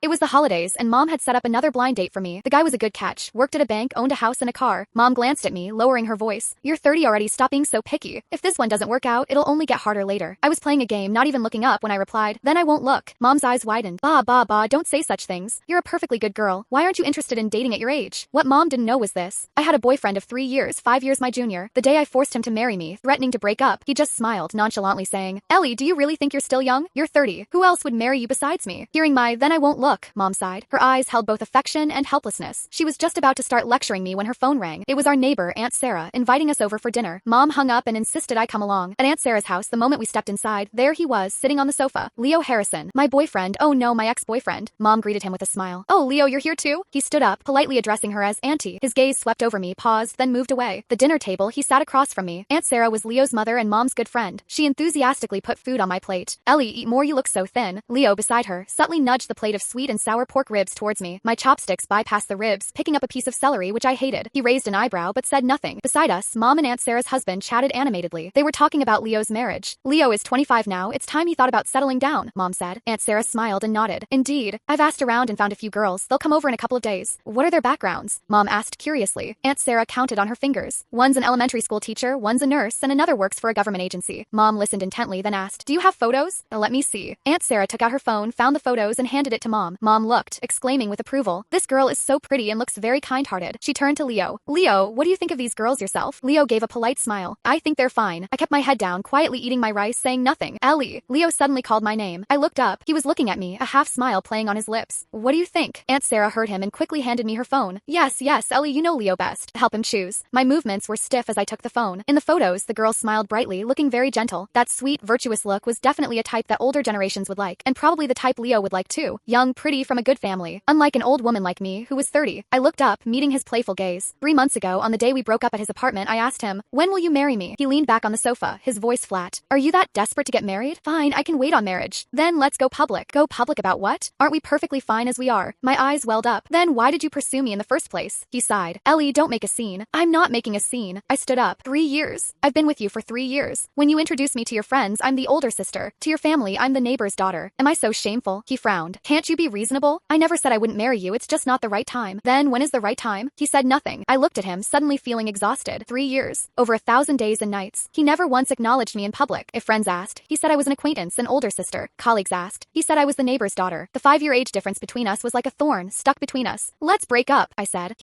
It was the holidays, and Mom had set up another blind date for me. The guy was a good catch, worked at a bank, owned a house and a car. Mom glanced at me, lowering her voice. You're 30 already, stop being so picky. If this one doesn't work out, it'll only get harder later. I was playing a game, not even looking up when I replied, then I won't look. Mom's eyes widened. Bah, don't say such things. You're a perfectly good girl. Why aren't you interested in dating at your age? What Mom didn't know was this. I had a boyfriend of 3 years, 5 years my junior. The day I forced him to marry me, threatening to break up, he just smiled, nonchalantly saying, Ellie, do you really think you're still young? You're 30. Who else would marry you besides me? Hearing my, then I won't look, Mom sighed. Her eyes held both affection and helplessness. She was just about to start lecturing me when her phone rang. It was our neighbor, Aunt Sarah, inviting us over for dinner. Mom hung up and insisted I come along. At Aunt Sarah's house, the moment we stepped inside, there he was, sitting on the sofa. Leo Harrison. My boyfriend. Oh no, my ex-boyfriend. Mom greeted him with a smile. Oh, Leo, you're here too? He stood up, politely addressing her as Auntie. His gaze swept over me, paused, then moved away. The dinner table, he sat across from me. Aunt Sarah was Leo's mother and Mom's good friend. She enthusiastically put food on my plate. Ellie, eat more, you look so thin. Leo, beside her, subtly nudged the plate of sweet and sour pork ribs towards me. My chopsticks bypassed the ribs, picking up a piece of celery which I hated. He raised an eyebrow but said nothing. Beside us, Mom and Aunt Sarah's husband chatted animatedly. They were talking about Leo's marriage. Leo is 25 now, it's time he thought about settling down, Mom said. Aunt Sarah smiled and nodded. Indeed. I've asked around and found a few girls. They'll come over in a couple of days. What are their backgrounds? Mom asked curiously. Aunt Sarah counted on her fingers. One's an elementary school teacher, one's a nurse, and another works for a government agency. Mom listened intently, then asked, do you have photos? Let me see. Aunt Sarah took out her phone, found the photos, and handed it to Mom. Mom looked, exclaiming with approval, this girl is so pretty and looks very kind-hearted. She turned to Leo. Leo, what do you think of these girls yourself? Leo gave a polite smile. I think they're fine. I kept my head down, quietly eating my rice, saying nothing. Ellie. Leo suddenly called my name. I looked up. He was looking at me, a half-smile playing on his lips. What do you think? Aunt Sarah heard him and quickly handed me her phone. Yes, Ellie, you know Leo best. Help him choose. My movements were stiff as I took the phone. In the photos, the girl smiled brightly, looking very gentle. That sweet, virtuous look was definitely a type that older generations would like, and probably the type Leo would like too. Young, pretty, from a good family. Unlike an old woman like me, who was 30. I looked up, meeting his playful gaze. 3 months ago, on the day we broke up at his apartment, I asked him, when will you marry me? He leaned back on the sofa, his voice flat. Are you that desperate to get married? Fine, I can wait on marriage. Then let's go public. Go public about what? Aren't we perfectly fine as we are? My eyes welled up. Then why did you pursue me in the first place? He sighed. Ellie, don't make a scene. I'm not making a scene. I stood up. 3 years. I've been with you for 3 years. When you introduce me to your friends, I'm the older sister. To your family, I'm the neighbor's daughter. Am I so shameful? He frowned. Can't you be reasonable? I never said I wouldn't marry you, it's just not the right time. Then when is the right time? He said nothing. I looked at him, suddenly feeling exhausted. 3 years. Over 1,000 days and nights. He never once acknowledged me in public. If friends asked, he said I was an acquaintance, an older sister. Colleagues asked, he said I was the neighbor's daughter. The 5-year age difference between us was like a thorn stuck between us. Let's break up, I said.